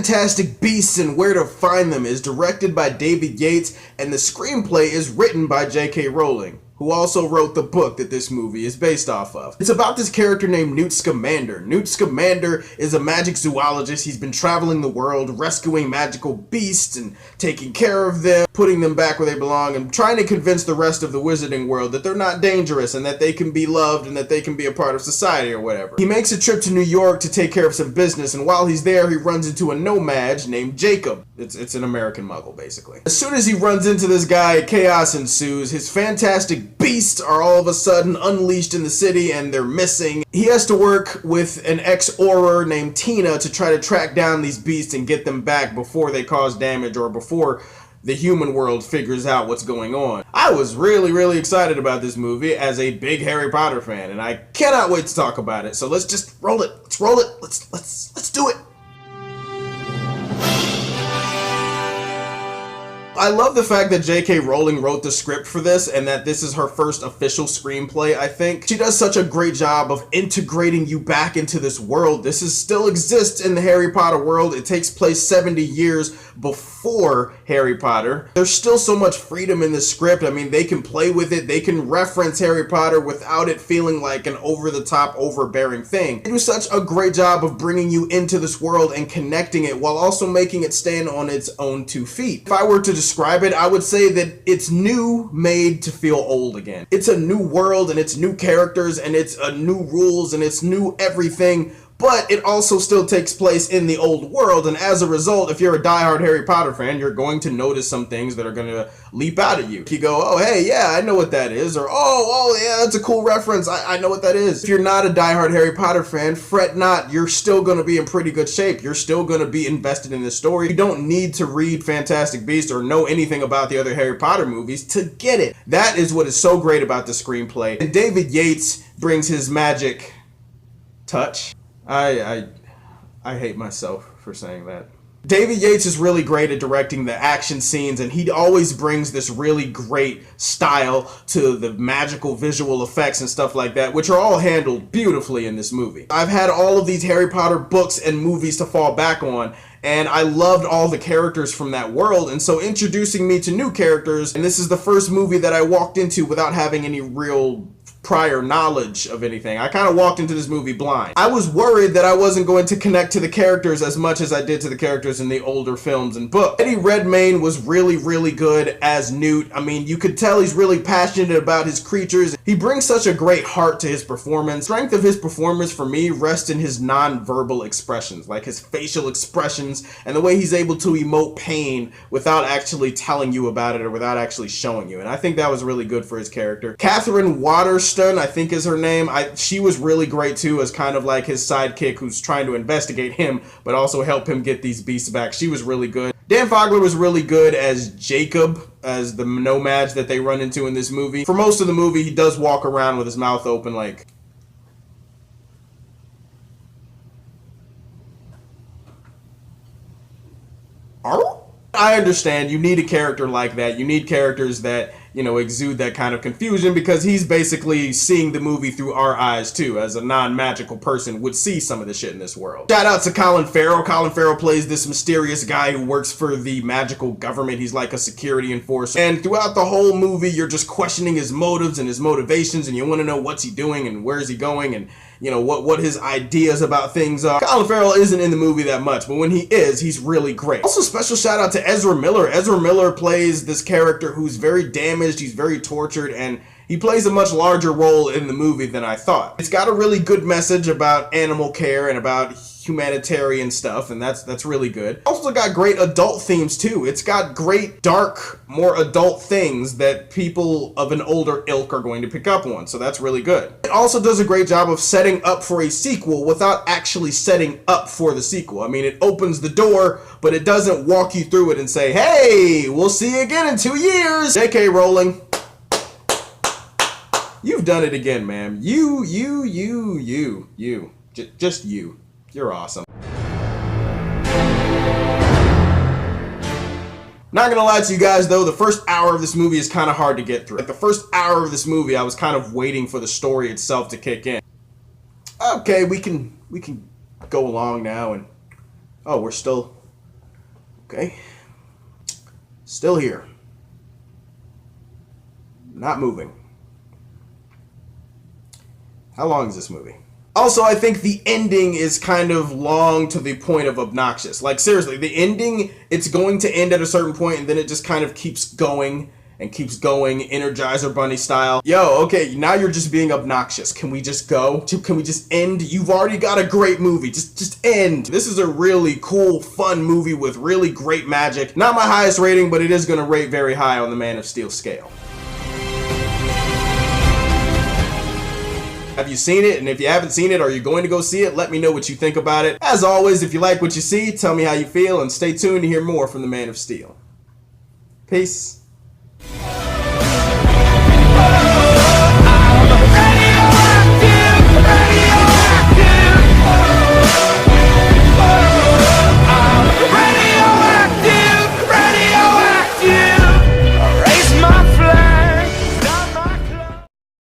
Fantastic Beasts and Where to Find Them is directed by David Yates, and the screenplay is written by J.K. Rowling, who also wrote the book that this movie is based off of. It's about this character named Newt Scamander. Newt Scamander is a magic zoologist. He's been traveling the world, rescuing magical beasts and taking care of them, putting them back where they belong, and trying to convince the rest of the wizarding world that they're not dangerous and that they can be loved and that they can be a part of society or whatever. He makes a trip to New York to take care of some business, and while he's there, he runs into a nomad named Jacob. It's an American muggle, basically. As soon as he runs into this guy, chaos ensues. His fantastic beasts are all of a sudden unleashed in the city and they're missing. He has to work with an ex-Auror named Tina to try to track down these beasts and get them back before they cause damage or before the human world figures out what's going on. I was really excited about this movie as a big Harry Potter fan, and I cannot wait to talk about it. So let's just roll it. Let's roll it. Let's do it. I love the fact that J.K. Rowling wrote the script for this and that this is her first official screenplay, I think. She does such a great job of integrating you back into this world. This still exists in the Harry Potter world. It takes place 70 years before Harry Potter. There's still so much freedom in the script. I mean, they can play with it. They can reference Harry Potter without it feeling like an over-the-top, overbearing thing. They do such a great job of bringing you into this world and connecting it while also making it stand on its own 2 feet. If I were to describe it, I would say that it's new made to feel old again. It's a new world and it's new characters and it's a new rules and it's new everything, but it also still takes place in the old world, and as a result, if you're a diehard Harry Potter fan, you're going to notice some things that are going to leap out at you. You go, oh hey, yeah, I know what that is, or oh yeah, that's a cool reference, I know what that is. If you're not a diehard Harry Potter fan, fret not, you're still going to be in pretty good shape. You're still going to be invested in this story. You don't need to read Fantastic Beasts or know anything about the other Harry Potter movies to get it. That is what is so great about the screenplay. And David Yates brings his magic touch. I hate myself for saying that. David Yates is really great at directing the action scenes, and he always brings this really great style to the magical visual effects and stuff like that, which are all handled beautifully in this movie. I've had all of these Harry Potter books and movies to fall back on, and I loved all the characters from that world, and so introducing me to new characters, and this is the first movie that I walked into without having any real prior knowledge of anything. I kind of walked into this movie blind. I was worried that I wasn't going to connect to the characters as much as I did to the characters in the older films and books. Eddie Redmayne was really good as Newt. I mean, you could tell he's really passionate about his creatures. He brings such a great heart to his performance. The strength of his performance for me rests in his non-verbal expressions, like his facial expressions and the way he's able to emote pain without actually telling you about it or without actually showing you. And I think that was really good for his character. Catherine Waterston, I think is her name. She was really great too, as kind of like his sidekick who's trying to investigate him but also help him get these beasts back. She was really good. Dan Fogler was really good as Jacob, as the nomads that they run into in this movie. For most of the movie, he does walk around with his mouth open like... I understand, you need a character like that. You need characters that, you know, exude that kind of confusion, because he's basically seeing the movie through our eyes too, as a non-magical person would see some of the shit in this world. Shout out to Colin Farrell. Colin Farrell plays this mysterious guy who works for the magical government. He's like a security enforcer. And throughout the whole movie, you're just questioning his motives and his motivations, and you want to know what's he doing and where is he going and, you know, what his ideas about things are. Colin Farrell isn't in the movie that much, but when he is, he's really great. Also, special shout out to Ezra Miller. Ezra Miller plays this character who's very damaged, he's very tortured, and he plays a much larger role in the movie than I thought. It's got a really good message about animal care and about humanitarian stuff, and that's really good. Also got great adult themes too. It's got great, dark, more adult things that people of an older ilk are going to pick up on, so that's really good. It also does a great job of setting up for a sequel without actually setting up for the sequel. I mean, it opens the door, but it doesn't walk you through it and say, hey, we'll see you again in 2 years. J.K. Rowling, you've done it again, man. Just you. You're awesome. Not gonna lie to you guys though, the first hour of this movie is kind of hard to get through. Like the first hour of this movie, I was kind of waiting for the story itself to kick in. Okay, we can go along now, and oh, we're still Okay. Still here. Not moving. How long is this movie? Also, I think the ending is kind of long to the point of obnoxious. Like, seriously, the ending, it's going to end at a certain point, and then it just kind of keeps going and keeps going, Energizer Bunny style. Yo, okay, now you're just being obnoxious. Can we just go? Can we just end? You've already got a great movie. Just end. This is a really cool, fun movie with really great magic. Not my highest rating, but it is going to rate very high on the Man of Steel scale. Have you seen it? And if you haven't seen it, are you going to go see it? Let me know what you think about it. As always, if you like what you see, tell me how you feel, and stay tuned to hear more from the Man of Steel. Peace.